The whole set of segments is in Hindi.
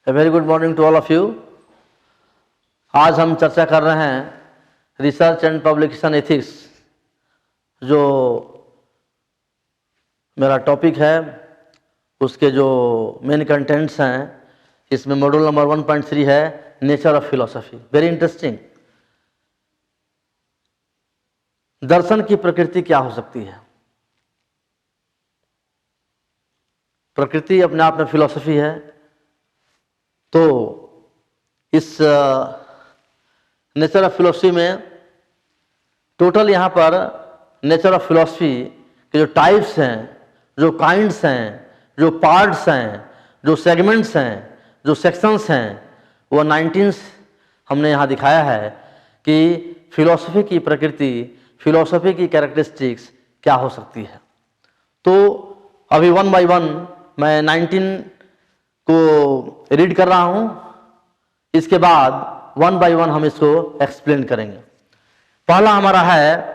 A very good morning to all of you. आज हम चर्चा कर रहे हैं रिसर्च एंड पब्लिकेशन एथिक्स, जो मेरा टॉपिक है। उसके जो मेन कंटेंट्स हैं, इसमें मॉड्यूल नंबर 1.3 है nature of philosophy. Very interesting. दर्शन की प्रकृति क्या हो सकती है? प्रकृति अपने आप में फिलॉसफी है। तो इस नेचर ऑफ फिलॉसफी में टोटल यहाँ पर नेचर ऑफ फिलॉसफी के जो टाइप्स हैं, जो काइंड्स हैं, जो पार्ट्स हैं, जो सेगमेंट्स हैं, जो सेक्शंस हैं, वो 19 हमने यहाँ दिखाया है कि फिलॉसफी की प्रकृति, फिलॉसफी की कैरेक्टरिस्टिक्स क्या हो सकती है। तो अभी 1 बाय 1 मैं 19 को रीड कर रहा हूँ। इसके बाद 1 बाय 1 हम इसको एक्सप्लेन करेंगे। पहला हमारा है,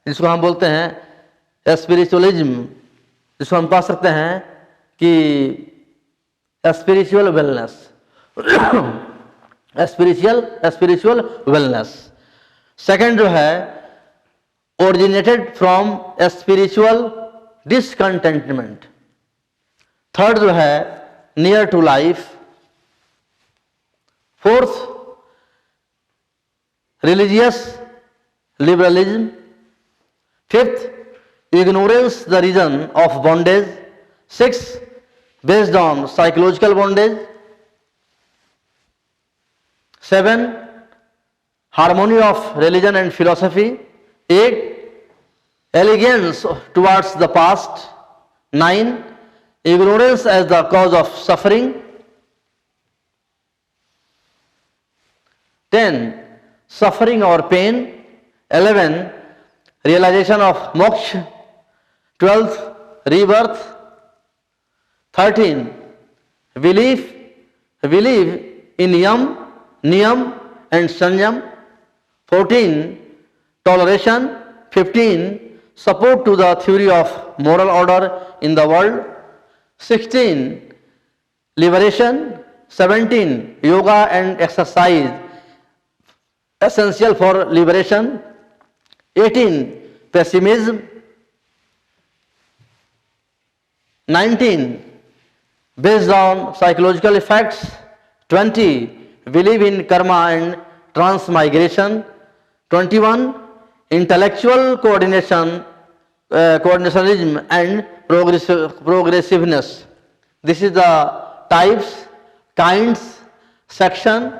जिसको हम बोलते हैं स्पिरिचुअलिज्म, जिसको हम कह सकते हैं कि spiritual wellness. Spiritual wellness. Second जो है originated from spiritual discontentment. Third जो है near to life. Fourth religious liberalism. Fifth ignorance the reason of bondage. Six based on psychological bondage. 7 harmony of religion and philosophy. 8 allegiance towards the past. 9 ignorance as the cause of suffering. 10 suffering or pain. 11 realization of moksha. 12 rebirth. 13 belief in niyam and sanyam. 14 toleration. 15 support to the theory of moral order in the world. 16 liberation. 17 yoga and exercise essential for liberation. 18 pessimism. 19 based on psychological effects. 20 believe in karma and transmigration. 21 intellectual coordinationism and progressiveness. This is the types, kinds, section,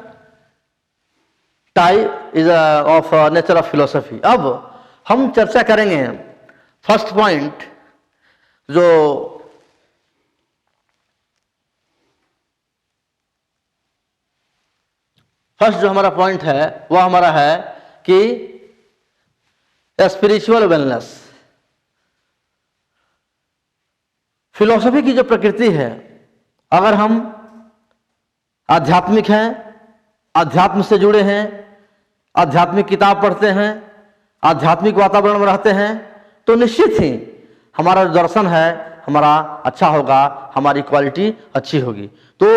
type is of nature of philosophy. अब हम चर्चा करेंगे फर्स्ट पॉइंट, जो फर्स्ट जो हमारा पॉइंट है वह हमारा है कि स्पिरिचुअल वेलनेस। फिलॉसफी की जो प्रकृति है, अगर हम आध्यात्मिक हैं, अध्यात्म से जुड़े हैं, आध्यात्मिक किताब पढ़ते हैं, आध्यात्मिक वातावरण में रहते हैं, तो निश्चित ही हमारा जो दर्शन है हमारा अच्छा होगा, हमारी क्वालिटी अच्छी होगी। तो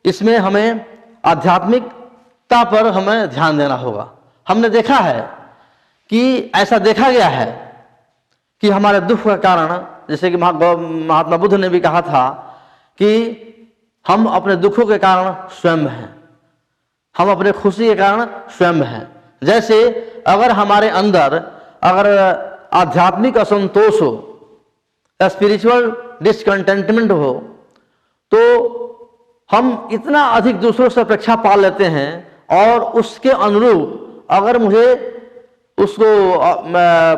इसमें हमें आध्यात्मिकता पर हमें ध्यान देना होगा। हमने देखा है कि ऐसा देखा गया है कि हमारे दुख का कारण, जैसे कि महात्मा बुद्ध ने भी कहा था कि हम अपने दुखों के कारण स्वयं हैं, हम अपने खुशी के कारण स्वयं हैं। जैसे अगर हमारे अंदर अगर आध्यात्मिक असंतोष हो, स्पिरिचुअल डिसकंटेंटमेंट हो, तो हम इतना अधिक दूसरों से अपेक्षा पाल लेते हैं और उसके अनुरूप अगर मुझे उसको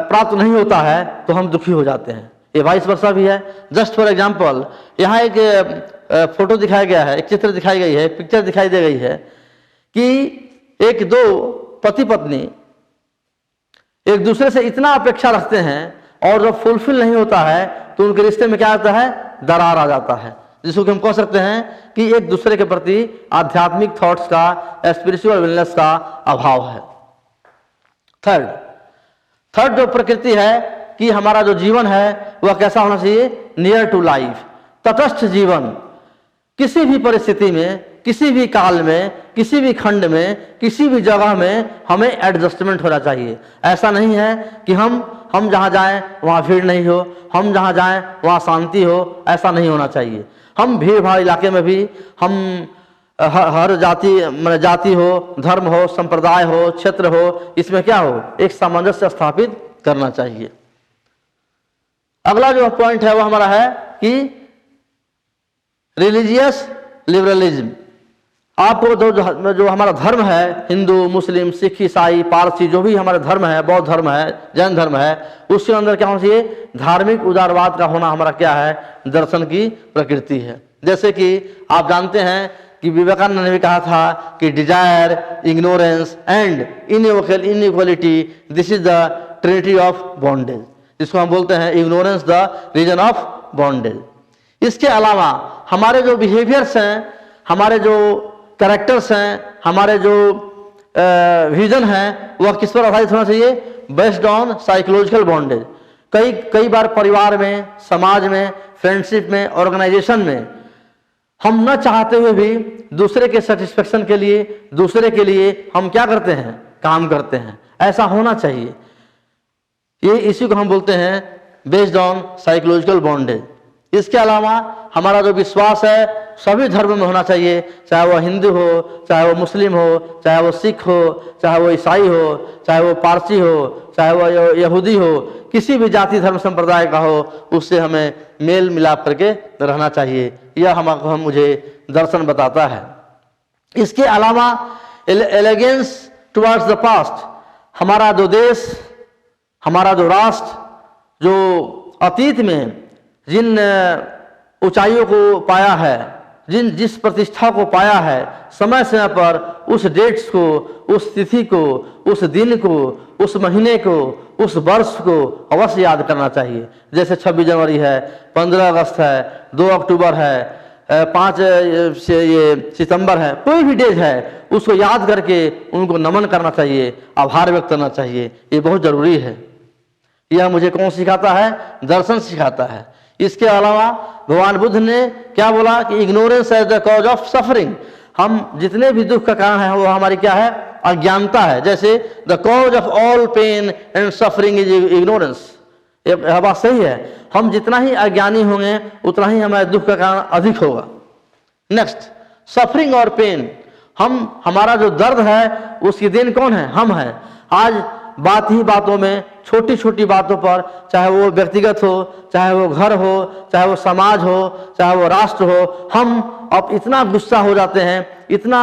प्राप्त नहीं होता है तो हम दुखी हो जाते हैं। ये वाइस वर्सा भी है। जस्ट फॉर एग्जाम्पल, यहाँ एक फोटो दिखाया गया है, एक चित्र दिखाई गई है, पिक्चर दिखाई दे गई है कि एक दो पति पत्नी एक दूसरे से इतना अपेक्षा रखते हैं और जब फुलफिल नहीं होता है तो उनके रिश्ते में क्या आता है, दरार आ जाता है, जिसको कि हम कह सकते हैं कि एक दूसरे के प्रति आध्यात्मिक थॉट्स का, स्पिरिचुअल वेलनेस का अभाव है। थर्ड जो प्रकृति है कि हमारा जो जीवन है वह कैसा होना चाहिए, नियर टू लाइफ, तटस्थ जीवन। किसी भी परिस्थिति में किसी भी काल में, किसी भी खंड में, किसी भी जगह में हमें एडजस्टमेंट होना चाहिए। ऐसा नहीं है कि हम जहाँ जाएं वहाँ भीड़ नहीं हो, हम जहाँ जाएं वहाँ शांति हो, ऐसा नहीं होना चाहिए। हम भीड़ भाड़ इलाके में भी हम हर जाति हो, धर्म हो, संप्रदाय हो, क्षेत्र हो, इसमें क्या हो, एक सामंजस्य स्थापित करना चाहिए। अगला जो पॉइंट है वो हमारा है कि रिलीजियस लिबरलिज्म। आपको जो हमारा धर्म है, हिंदू, मुस्लिम, सिख, ईसाई, पारसी, जो भी हमारे धर्म है, बौद्ध धर्म है, जैन धर्म है, उसके अंदर क्या होना चाहिए, धार्मिक उदारवाद का होना हमारा क्या है, दर्शन की प्रकृति है। जैसे कि आप जानते हैं कि विवेकानंद ने भी कहा था कि desire, ignorance and inequality, this is the trinity of bondage, जिसको हम बोलते हैं ignorance the reason of bondage. इसके अलावा हमारे जो बिहेवियर्स हैं, हमारे जो कैरेक्टर्स हैं, हमारे जो विजन है, वह किस पर आधारित होना चाहिए, बेस्ड ऑन साइकोलॉजिकल बॉन्डेज। कई बार परिवार में, समाज में, फ्रेंडशिप में, ऑर्गेनाइजेशन में हम न चाहते हुए भी दूसरे के सेटिस्फेक्शन के लिए, दूसरे के लिए हम क्या करते हैं, काम करते हैं। ऐसा होना चाहिए। ये इसी को हम बोलते हैं बेस्ड ऑन साइकोलॉजिकल बॉन्डेज। इसके अलावा हमारा जो विश्वास है सभी धर्म में होना चाहिए, चाहे वो हिंदू हो, चाहे वो मुस्लिम हो, चाहे वो सिख हो, चाहे वो ईसाई हो, चाहे वो पारसी हो, चाहे वो यहूदी हो, किसी भी जाति धर्म संप्रदाय का हो, उससे हमें मेल मिलाप करके रहना चाहिए। यह मुझे दर्शन बताता है। इसके अलावा एलिगेंस टुवर्ड्स द पास्ट, हमारा जो देश, हमारा जो राष्ट्र, जो अतीत में जिन ऊंचाइयों को पाया है, जिस प्रतिष्ठा को पाया है, समय समय पर उस डेट्स को, उस तिथि को, उस दिन को, उस महीने को, उस वर्ष को अवश्य याद करना चाहिए। जैसे 26 जनवरी है, 15 अगस्त है, 2 अक्टूबर है, 5 सितंबर है, कोई भी डेट है, उसको याद करके उनको नमन करना चाहिए, आभार व्यक्त करना चाहिए। ये बहुत जरूरी है। यह मुझे कौन सिखाता है, दर्शन सिखाता है। इसके अलावा भगवान बुद्ध ने क्या बोला कि ignorance as the cause of suffering, हम जितने भी दुख का कारण है वो हमारी क्या है, अज्ञानता है। जैसे the cause of all pain and suffering is ignorance, यह बात सही है। हम जितना ही अज्ञानी होंगे उतना ही हमारे दुख का कारण अधिक होगा। नेक्स्ट, सफरिंग और पेन, हमारा जो दर्द है उसकी देन कौन है, हम हैं। आज बात ही बातों में, छोटी छोटी बातों पर, चाहे वो व्यक्तिगत हो, चाहे वो घर हो, चाहे वो समाज हो, चाहे वो राष्ट्र हो, हम अब इतना गुस्सा हो जाते हैं, इतना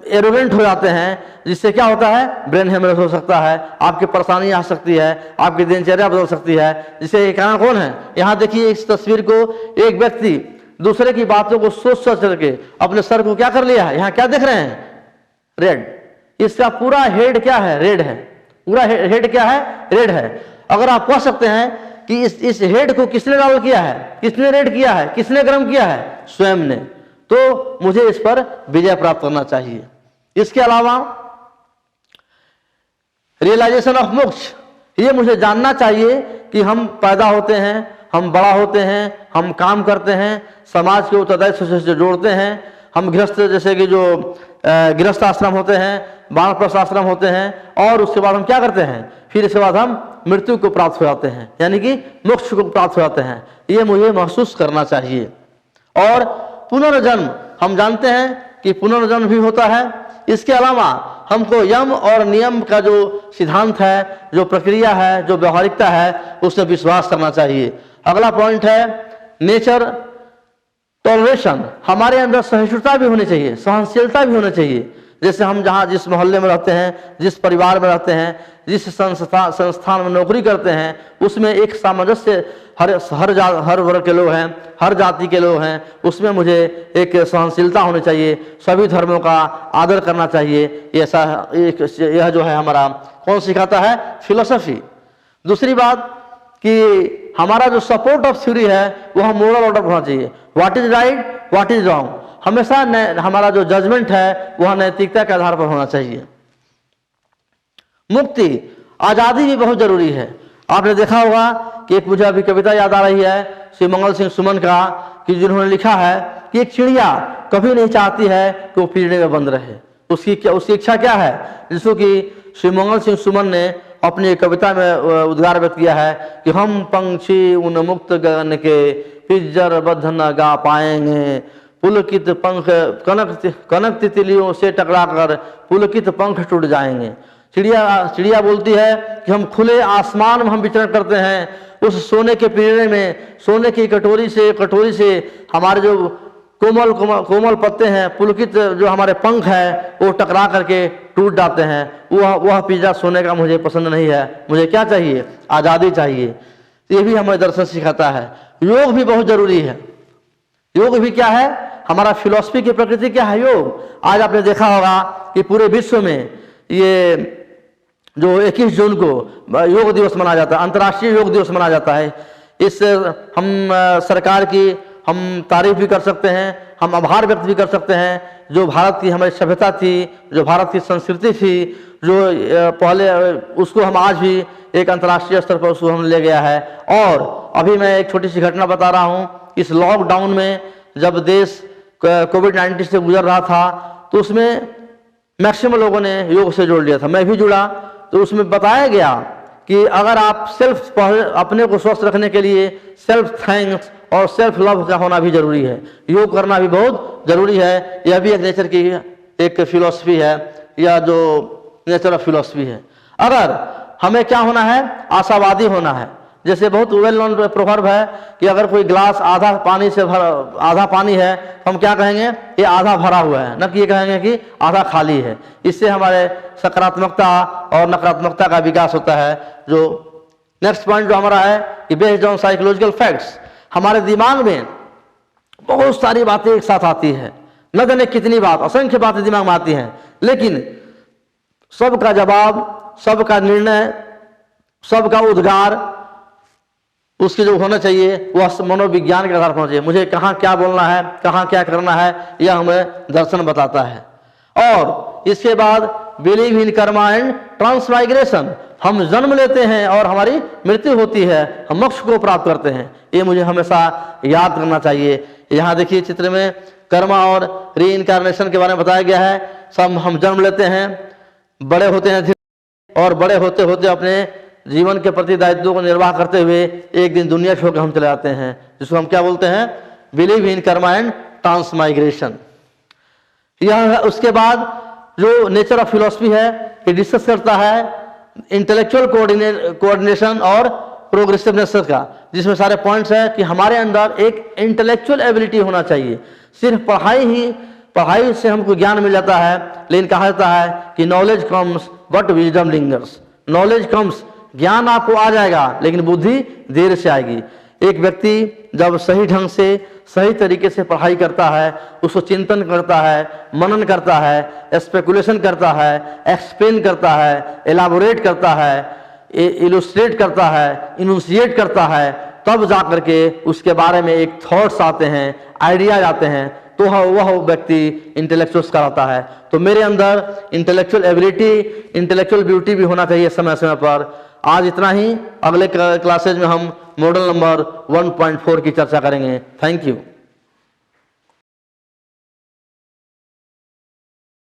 एरोगेंट हो जाते हैं, जिससे क्या होता है, ब्रेन हेमरेज हो सकता है, आपकी परेशानी आ सकती है, आपकी दिनचर्या बदल सकती है। जिसके कारण कौन है, यहाँ देखिए इस तस्वीर को, एक व्यक्ति दूसरे की बातों को सोच करके अपने सर को क्या कर लिया है, यहाँ क्या देख रहे हैं, रेड। इसका पूरा हेड क्या है, रेड है। पूरा हेड क्या है, रेड है। अगर आप कह सकते हैं कि इस हेड को किसने डाउन किया है, किसने रेड किया है, किसने गर्म किया है, स्वयं ने, तो मुझे इस पर विजय प्राप्त करना चाहिए। इसके अलावा रियलाइजेशन ऑफ मोक्ष, ये मुझे जानना चाहिए कि हम पैदा होते हैं, हम बड़ा होते हैं, हम काम करते हैं, समाज के उत्तरदायित्व से जोड़ते हैं, हम गृहस्थ, जैसे कि जो गृहस्थ आश्रम होते हैं, वानप्रस्थ आश्रम होते हैं, और उसके बाद हम क्या करते हैं, फिर इसके बाद हम मृत्यु को प्राप्त हो जाते हैं, यानी कि मोक्ष को प्राप्त हो जाते हैं। ये मुझे महसूस करना चाहिए। और पुनर्जन्म, हम जानते हैं कि पुनर्जन्म भी होता है। इसके अलावा हमको यम और नियम का जो सिद्धांत है, जो प्रक्रिया है, जो व्यवहारिकता है, उसमें विश्वास करना चाहिए। अगला पॉइंट है नेचर टॉलरेशन, हमारे अंदर सहिष्णुता भी होनी चाहिए, सहनशीलता भी होनी चाहिए। जैसे हम जहाँ जिस मोहल्ले में रहते हैं, जिस परिवार में रहते हैं, जिस संस्थान में नौकरी करते हैं, उसमें एक सामंजस्य हर वर्ग के लोग हैं, हर जाति के लोग हैं, उसमें मुझे एक सहनशीलता होनी चाहिए, सभी धर्मों का आदर करना चाहिए। यह जो है हमारा कौन सिखाता है, फिलोसफी। दूसरी बात कि हमारा जो सपोर्ट ऑफ थ्योरी है वह मोरल ऑर्डर होना चाहिए, what is right, what is wrong. हमेशा हमारा जो जजमेंट है वह नैतिकता के आधार पर होना चाहिए। मुक्ति, आजादी भी बहुत जरूरी है। आपने देखा होगा कि एक मुझे अभी कविता याद आ रही है श्री मंगल सिंह सुमन का, कि जिन्होंने लिखा है कि एक चिड़िया कभी नहीं चाहती है कि वो पिंजरे में बंद रहे। उसकी इच्छा क्या है, जिसको कि श्री मंगल सिंह सुमन ने अपनी कविता में उद्गार व्यक्त किया है कि हम पंछी उन मुक्त गगन के पिंजर बद्ध न गा पाएंगे, पुलकित पंख कनक तितलियों से टकराकर पुलकित पंख टूट जाएंगे। चिड़िया बोलती है कि हम खुले आसमान में हम विचरण करते हैं, उस सोने के पिंजरे में, सोने की कटोरी से हमारे जो कोमल पत्ते हैं, पुलकित जो हमारे पंख हैं, वो टकरा करके टूट जाते हैं। वह पिंजरा सोने का मुझे पसंद नहीं है। मुझे क्या चाहिए? आज़ादी चाहिए। ये भी हमें दर्शन सिखाता है। योग भी बहुत जरूरी है। योग भी क्या है? हमारा फिलॉसफी की प्रकृति क्या है? योग। आज आपने देखा होगा कि पूरे विश्व में ये जो 21 जून को योग दिवस मनाया जाता है, अंतर्राष्ट्रीय योग दिवस मनाया जाता है। इससे हम सरकार की हम तारीफ भी कर सकते हैं, हम आभार व्यक्त भी कर सकते हैं। जो भारत की हमारी सभ्यता थी, जो भारत की संस्कृति थी, जो पहले, उसको हम आज भी एक अंतर्राष्ट्रीय स्तर पर उसको हम ले गया है। और अभी मैं एक छोटी सी घटना बता रहा हूँ। इस लॉकडाउन में जब देश कोविड-19 से गुजर रहा था, तो उसमें मैक्सिमम लोगों ने योग से जोड़ लिया था, मैं भी जुड़ा। तो उसमें बताया गया कि अगर आप अपने को स्वस्थ रखने के लिए सेल्फ थैंक्स और सेल्फ लव का होना भी जरूरी है। योग करना भी बहुत जरूरी है। यह भी एक नेचर की एक फिलॉसफी है, या जो नेचर ऑफ फिलॉसफी है। अगर हमें क्या होना है? आशावादी होना है। जैसे बहुत वेल नोन प्रोवर्ब है कि अगर कोई ग्लास आधा पानी है, तो हम क्या कहेंगे? ये आधा भरा हुआ है, न कि ये कहेंगे कि आधा खाली है। इससे हमारे सकारात्मकता और नकारात्मकता का विकास होता है। जो नेक्स्ट पॉइंट जो हमारा है कि बेस्ड ऑन साइकोलॉजिकल फैक्ट्स, हमारे दिमाग में बहुत सारी बातें एक साथ आती है, न जाने कितनी बात, असंख्य बातें दिमाग में आती हैं, लेकिन सबका जवाब, सबका निर्णय, सबका उद्गार, उसकी जो होना चाहिए वह मनोविज्ञान के आधार पर होना चाहिए। मुझे कहाँ क्या बोलना है, कहाँ क्या करना है, यह हमें दर्शन बताता है। और इसके बाद believe in Karma and transmigration, हम जन्म लेते हैं और हमारी मृत्यु होती है, हम मोक्ष को प्राप्त करते हैं। ये मुझे हमेशा याद करना चाहिए। यहाँ देखिए चित्र में कर्मा और रीइंकार्नेशन के बारे में बताया गया है। सब हम जन्म लेते हैं, बड़े होते हैं, और बड़े होते होते अपने जीवन के प्रति दायित्व को निर्वाह करते हुए एक दिन दुनिया छोड़कर हम चले जाते हैं, जिसको हम क्या बोलते हैं? Believe in Karma and transmigration. यह उसके बाद जो नेचर ऑफ फिलॉसफी है, ये डिस्कस करता है इंटेलेक्चुअल कोऑर्डिनेशन और प्रोग्रेसिवनेस का, जिसमें सारे पॉइंट्स है कि हमारे अंदर एक इंटेलेक्चुअल एबिलिटी होना चाहिए। सिर्फ पढ़ाई से हमको ज्ञान मिल जाता है, लेकिन कहा जाता है कि knowledge comes but wisdom lingers. Knowledge comes, ज्ञान आपको आ जाएगा, लेकिन बुद्धि देर से आएगी। एक व्यक्ति जब सही ढंग से, सही तरीके से पढ़ाई करता है, उसको चिंतन करता है, मनन करता है, स्पेकुलेशन करता है, एक्सप्लेन करता है, एलाबोरेट करता है, इलुस्ट्रेट करता है, इनुंशिएट करता है, तब जाकर के उसके बारे में एक थॉट्स आते हैं, आइडियाज आते हैं, तो वह व्यक्ति इंटेलेक्चुअल कहलाता है। तो मेरे अंदर इंटेलेक्चुअल एबिलिटी, इंटेलेक्चुअल ब्यूटी भी होना चाहिए समय समय पर। आज इतना ही। अगले क्लासेज में हम मॉडल नंबर 1.4 की चर्चा करेंगे। Thank you.